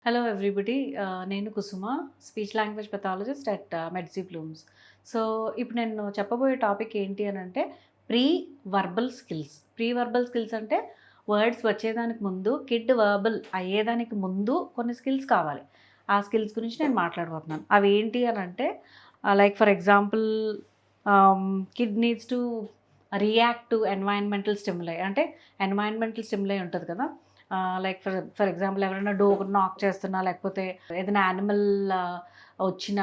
Hello everybody. నేను Kusuma, speech language pathologist at Medsy Blooms. So, ఇప్పుడు నేను చెప్పబోయే టాపిక్ ఏంటి అనంటే preverbal skills. Preverbal skills అంటే వర్డ్స్ వచ్చేదానికి ముందు, కిడ్ వర్బల్ అయ్యేదానికి ముందు కొన్ని స్కిల్స్ కావాలి. ఆ స్కిల్స్ గురించి నేను మాట్లాడబోతున్నాను. అవి ఏంటి అనంటే like for example kid needs to react to environmental stimuli. అంటే ఎన్వైరన్మెంటల్ స్టిమ్యులై ఉంటుంది కదా. లైక్ ఫర్ ఎగ్జాంపుల్ ఎవరైనా డోర్ నాక్ చేస్తున్నా, లేకపోతే ఏదైనా యానిమల్ వచ్చిన,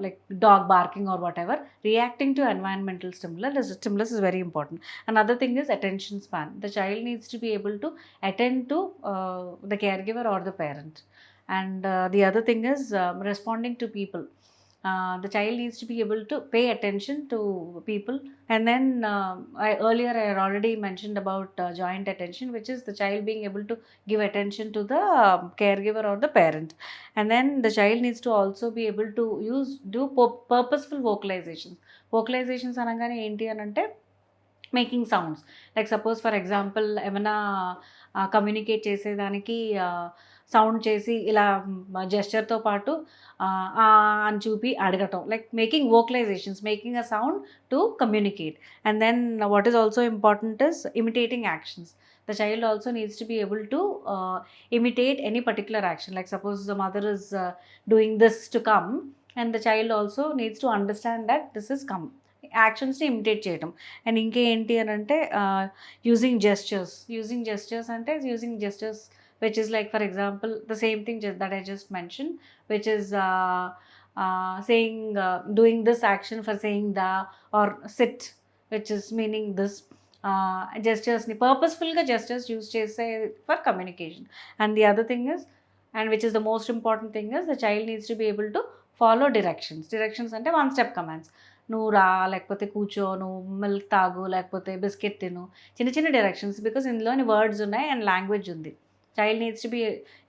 like dog barking or whatever, reacting to environmental stimulus is very important. Another thing is attention span. The child needs to be able to attend to the caregiver or the parent. And the other thing is responding to people. The child needs to be able to pay attention to people. And then earlier I had already mentioned about joint attention, which is the child being able to give attention to the caregiver or the parent. And then the child needs to also be able to do purposeful vocalizations. Vocalizations అనగానే ఏంటి అని అంటే making sounds. Like suppose for example ఏమైనా communicate చేసేదానికి sound చేసి ఇలా జెస్చర్తో పాటు అని చూపి అడగటం, like making vocalisations, making a sound to communicate. And then what is also important is imitating actions. The child also needs to be able to imitate any particular action. Like suppose the mother is doing this to come, and the child also needs to understand that this is come. యాక్షన్స్ని imitate చేయటం. And ఇంకేంటి అని అంటే using gestures అంటే using gestures which is like for example the same thing that I just mentioned, which is saying doing this action for saying the, or sit, which is meaning this. Gestures ni purposeful ga gestures use chese for communication. And the other thing is, and which is the most important thing, is the child needs to be able to follow directions ante one step commands. నువ్వు రా, లేకపోతే కూర్చో, నువ్వు milk తాగు, లేకపోతే biscuit తిను, చిన్న చిన్న డైరెక్షన్స్. బికాస్ ఇందులోని వర్డ్స్ ఉన్నాయి అండ్ లాంగ్వేజ్ ఉంది. Child needs to be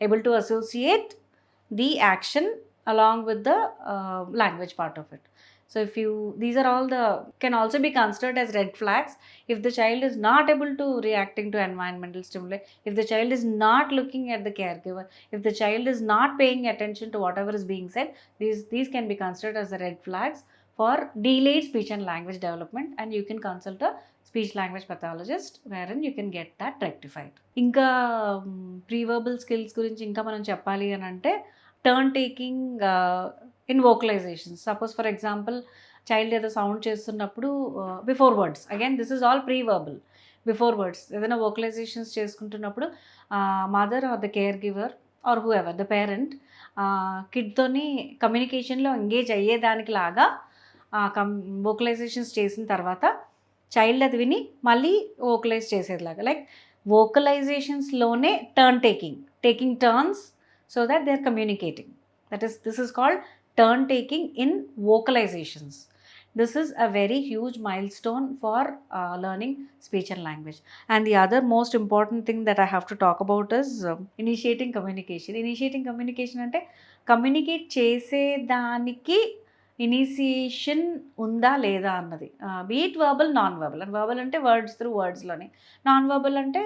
able to associate the action along with the language part of it. So if these are all can also be considered as red flags if the child is not able to reacting to environmental stimuli, if the child is not looking at the caregiver, if the child is not paying attention to whatever is being said. These can be considered as the red flags for delayed speech and language development, and you can consult a speech language pathologist wherein you can get that rectified. ఇంకా ప్రీవర్బల్ skills గురించి ఇంకా మనం చెప్పాలి అని అంటే turn taking in vocalisations. Suppose for example child ఏదో sound చేస్తున్నప్పుడు before words, again this is all preverbal. Before words ఏదైనా వోకలైజేషన్స్ చేసుకుంటున్నప్పుడు mother or the caregiver or whoever the parent కిడ్తోని కమ్యూనికేషన్లో ఎంగేజ్ అయ్యేదానికి లాగా వోకలైజేషన్స్ చేసిన తర్వాత చైల్డ్ అది విని మళ్ళీ వోకలైజ్ చేసేదిలాగా, లైక్ వోకలైజేషన్స్లోనే taking turns so that they are communicating. This is called turn taking in vocalisations. This is a very huge milestone for learning speech and language. And the other most important thing that I have to talk about is initiating communication. Initiating communication అంటే communicate చేసేదానికి initiation ఉందా లేదా అన్నది. Beat verbal, non verbal. And verbal అంటే words through వర్డ్స్లోనే, non verbal అంటే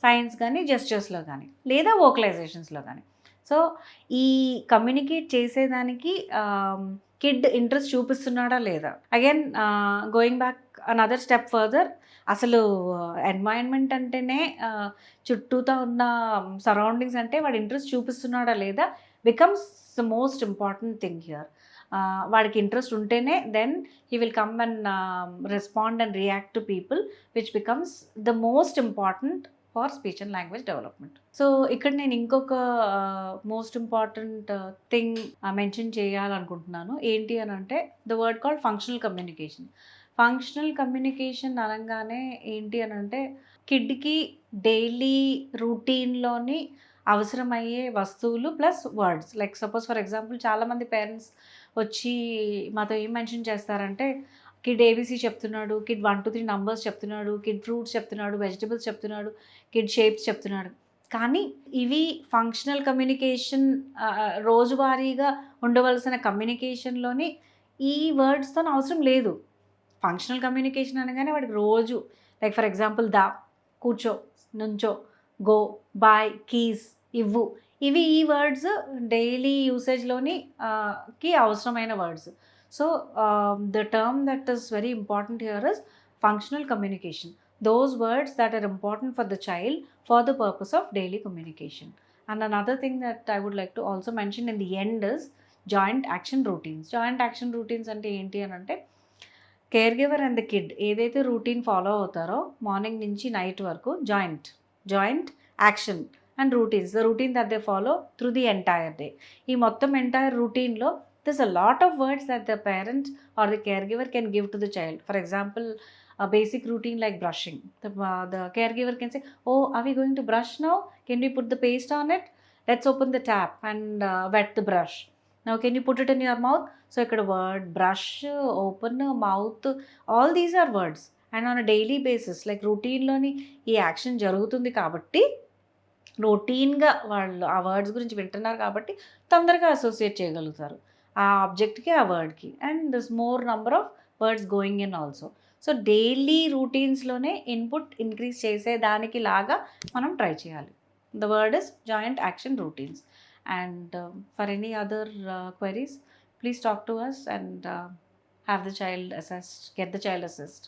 science కానీ జెస్చర్స్లో కానీ లేదా వోకలైజేషన్స్లో కానీ. సో ఈ కమ్యూనికేట్ చేసేదానికి కిడ్ ఇంట్రెస్ట్ చూపిస్తున్నాడా లేదా. Again going back another step further, అసలు ఎన్వైరన్మెంట్ అంటేనే చుట్టూతో ఉన్న సరౌండింగ్స్ అంటే వాడు ఇంట్రెస్ట్ చూపిస్తున్నాడా లేదా becomes the most important thing here. వాడికి ఇంట్రెస్ట్ ఉంటేనే then he will come and respond and react to people, which becomes the most important for speech and language development. So ఇక్కడ నేను ఇంకొక మోస్ట్ ఇంపార్టెంట్ థింగ్ మెన్షన్ చేయాలనుకుంటున్నాను. ఏంటి అని అంటే the word called functional communication. Functional communication అనగానే ఏంటి అని అంటే కిడ్కి డైలీ రూటీన్లోని అవసరమయ్యే వస్తువులు plus words. Like suppose for example చాలామంది పేరెంట్స్ వచ్చి మాతో ఏం మెన్షన్ చేస్తారంటే కిడ్ ఏబీసీ చెప్తున్నాడు, కిడ్ 1 2 3 నంబర్స్ చెప్తున్నాడు, కిడ్ ఫ్రూట్స్ చెప్తున్నాడు, వెజిటబుల్స్ చెప్తున్నాడు, కిడ్ షేప్స్ చెప్తున్నాడు. కానీ ఇవి ఫంక్షనల్ కమ్యూనికేషన్, రోజువారీగా ఉండవలసిన కమ్యూనికేషన్లోని ఈ వర్డ్స్తో అవసరం లేదు. ఫంక్షనల్ కమ్యూనికేషన్ అనగానే వాడికి రోజు, లైక్ ఫర్ ఎగ్జాంపుల్ దా, కూర్చో, నుంచో, గో, బాయ్, కీస్, ఇవ్వు, ఇవి ఈ వర్డ్స్ డైలీ యూసేజ్లోని కి అవసరమైన words. So the term that is very important here is functional communication. Those words that are important for the child for the purpose of daily communication. And another thing that I would like to also mention in the end is joint action routines. Joint action routines అంటే ఏంటి అని అంటే caregiver and the kid ఏదైతే routine follow అవుతారో morning నుంచి night వరకు joint action and routines, the routine that they follow through the entire day. ఈ మొత్తం ఎంటైర్ రూటీన్లో this a lot of words that the parent or the caregiver can give to the child. For example, a basic routine like brushing. The caregiver can say, oh, are we going to brush now? Can we put the paste on it? Let's open the tap and wet the brush. Now can you put it in your mouth? So ikkada word brush, open, mouth, all these are words. And on a daily basis, like routine loni ee action jarugutundi kabatti రొటీన్గా వాళ్ళు ఆ words గురించి వింటున్నారు కాబట్టి తొందరగా associate చేయగలుగుతారు ఆ ఆబ్జెక్ట్కి, ఆ వర్డ్కి. And this more number of words going in also. So daily రూటీన్స్లోనే ఇన్పుట్ ఇంక్రీజ్ చేసేదానికి లాగా మనం ట్రై చేయాలి. The word is joint action routines. And for any other queries, please talk to us and have the child assessed, get the child assessed.